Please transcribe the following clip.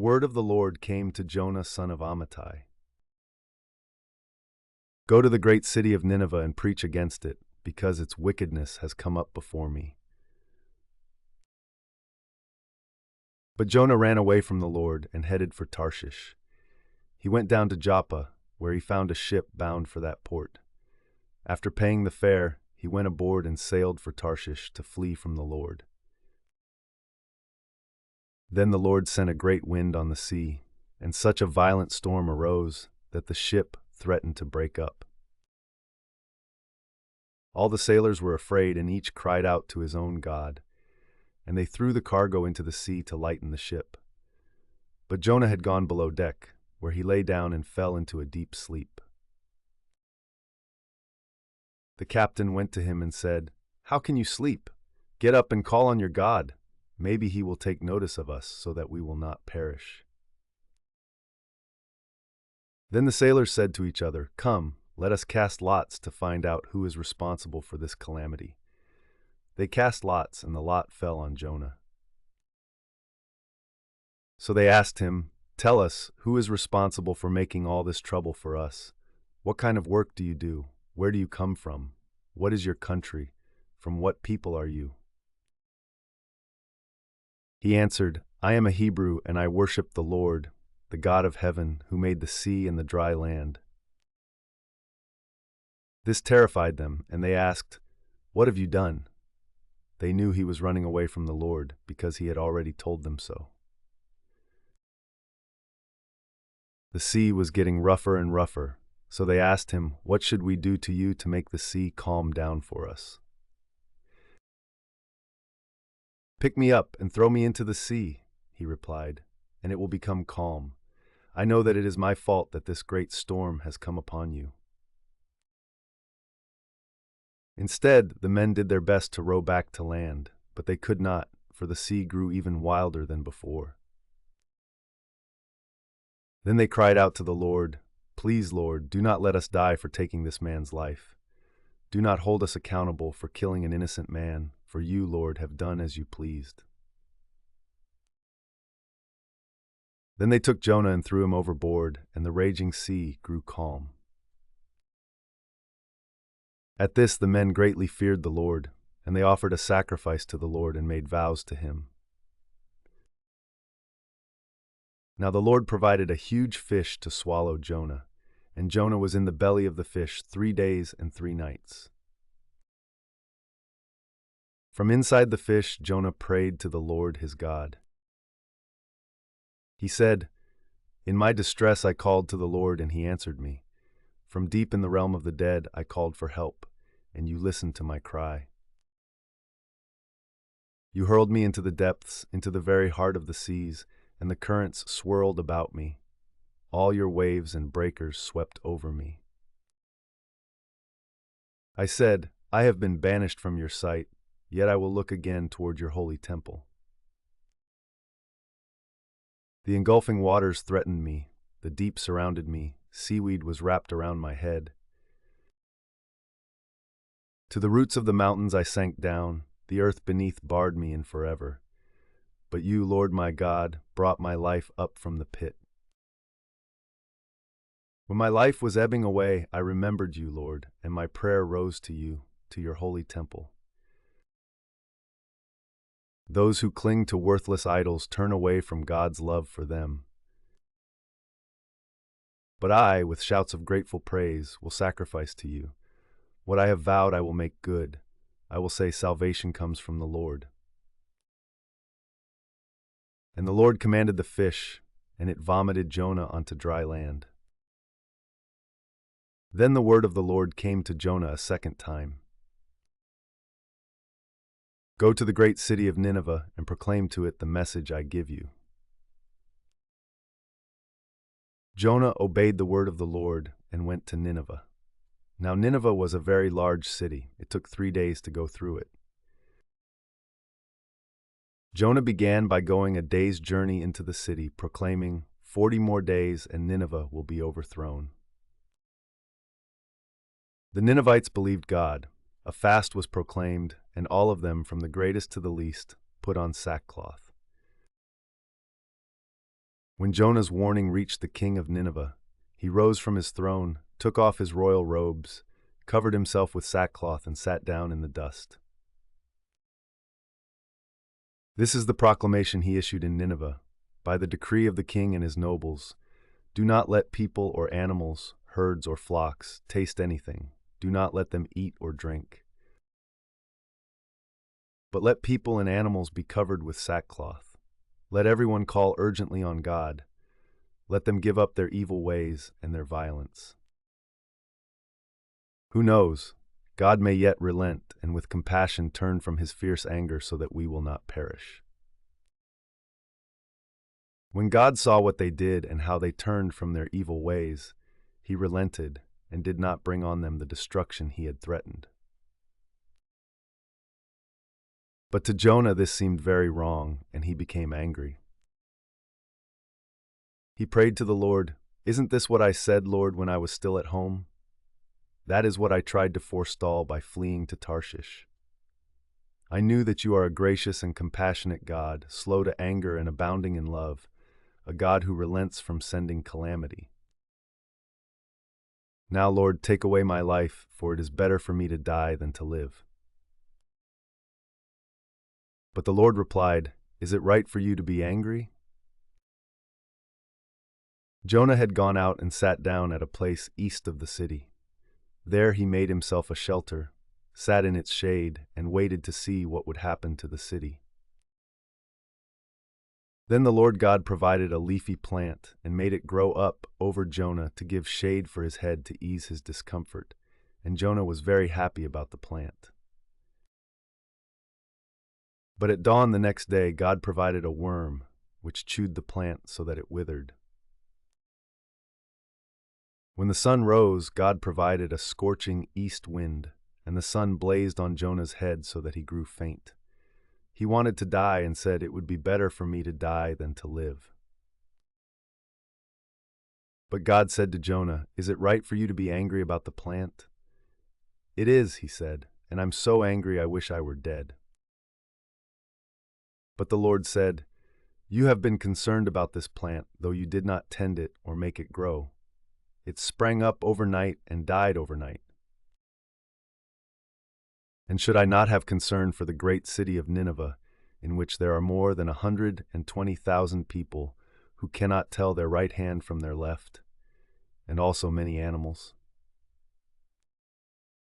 word of the Lord came to Jonah son of Amittai. Go to the great city of Nineveh and preach against it, because its wickedness has come up before me. But Jonah ran away from the Lord and headed for Tarshish. He went down to Joppa, where he found a ship bound for that port. After paying the fare, he went aboard and sailed for Tarshish to flee from the Lord. Then the Lord sent a great wind on the sea, and such a violent storm arose that the ship threatened to break up. All the sailors were afraid, and each cried out to his own god, and they threw the cargo into the sea to lighten the ship. But Jonah had gone below deck, where he lay down and fell into a deep sleep. The captain went to him and said, "How can you sleep? Get up and call on your God. Maybe he will take notice of us so that we will not perish." Then the sailors said to each other, "Come, let us cast lots to find out who is responsible for this calamity." They cast lots, and the lot fell on Jonah. So they asked him, "Tell us, who is responsible for making all this trouble for us? What kind of work do you do? Where do you come from? What is your country? From what people are you?" He answered, "I am a Hebrew, and I worship the Lord, the God of heaven, who made the sea and the dry land." This terrified them, and they asked, "What have you done?" They knew he was running away from the Lord, because he had already told them so. The sea was getting rougher and rougher, so they asked him, "What should we do to you to make the sea calm down for us?" "Pick me up and throw me into the sea," he replied, "and it will become calm. I know that it is my fault that this great storm has come upon you." Instead, the men did their best to row back to land, but they could not, for the sea grew even wilder than before. Then they cried out to the Lord, "Please, Lord, do not let us die for taking this man's life. Do not hold us accountable for killing an innocent man, for you, Lord, have done as you pleased." Then they took Jonah and threw him overboard, and the raging sea grew calm. At this the men greatly feared the Lord, and they offered a sacrifice to the Lord and made vows to him. Now the Lord provided a huge fish to swallow Jonah, and Jonah was in the belly of the fish 3 days and 3 nights. From inside the fish, Jonah prayed to the Lord his God. He said, "In my distress I called to the Lord, and he answered me. From deep in the realm of the dead I called for help, and you listened to my cry. You hurled me into the depths, into the very heart of the seas, and the currents swirled about me. All your waves and breakers swept over me. I said, I have been banished from your sight, yet I will look again toward your holy temple." The engulfing waters threatened me, the deep surrounded me, seaweed was wrapped around my head. To the roots of the mountains I sank down, the earth beneath barred me in forever. But you, Lord my God, brought my life up from the pit. When my life was ebbing away, I remembered you, Lord, and my prayer rose to you, to your holy temple. Those who cling to worthless idols turn away from God's love for them. But I, with shouts of grateful praise, will sacrifice to you. What I have vowed I will make good. I will say salvation comes from the Lord. And the Lord commanded the fish, and it vomited Jonah onto dry land. Then the word of the Lord came to Jonah a second time. Go to the great city of Nineveh and proclaim to it the message I give you. Jonah obeyed the word of the Lord and went to Nineveh. Now Nineveh was a very large city. It took 3 days to go through it. Jonah began by going a day's journey into the city, proclaiming, 40 more days and Nineveh will be overthrown. The Ninevites believed God. A fast was proclaimed, and all of them, from the greatest to the least, put on sackcloth. When Jonah's warning reached the king of Nineveh, he rose from his throne, took off his royal robes, covered himself with sackcloth, and sat down in the dust. This is the proclamation he issued in Nineveh, by the decree of the king and his nobles. Do not let people or animals, herds or flocks, taste anything. Do not let them eat or drink. But let people and animals be covered with sackcloth. Let everyone call urgently on God. Let them give up their evil ways and their violence. Who knows? God may yet relent and with compassion turn from his fierce anger so that we will not perish. When God saw what they did and how they turned from their evil ways, he relented and did not bring on them the destruction he had threatened. But to Jonah this seemed very wrong, and he became angry. He prayed to the Lord, "Isn't this what I said, Lord, when I was still at home? That is what I tried to forestall by fleeing to Tarshish. I knew that you are a gracious and compassionate God, slow to anger and abounding in love, a God who relents from sending calamity. Now, Lord, take away my life, for it is better for me to die than to live." But the Lord replied, "Is it right for you to be angry?" Jonah had gone out and sat down at a place east of the city. There he made himself a shelter, sat in its shade, and waited to see what would happen to the city. Then the Lord God provided a leafy plant and made it grow up over Jonah to give shade for his head to ease his discomfort, and Jonah was very happy about the plant. But at dawn the next day, God provided a worm, which chewed the plant so that it withered. When the sun rose, God provided a scorching east wind, and the sun blazed on Jonah's head so that he grew faint. He wanted to die and said, "It would be better for me to die than to live." But God said to Jonah, "Is it right for you to be angry about the plant?" "It is," he said, "and I'm so angry I wish I were dead." But the Lord said, "You have been concerned about this plant, though you did not tend it or make it grow. It sprang up overnight and died overnight. And should I not have concern for the great city of Nineveh, in which there are more than 120,000 people who cannot tell their right hand from their left, and also many animals?"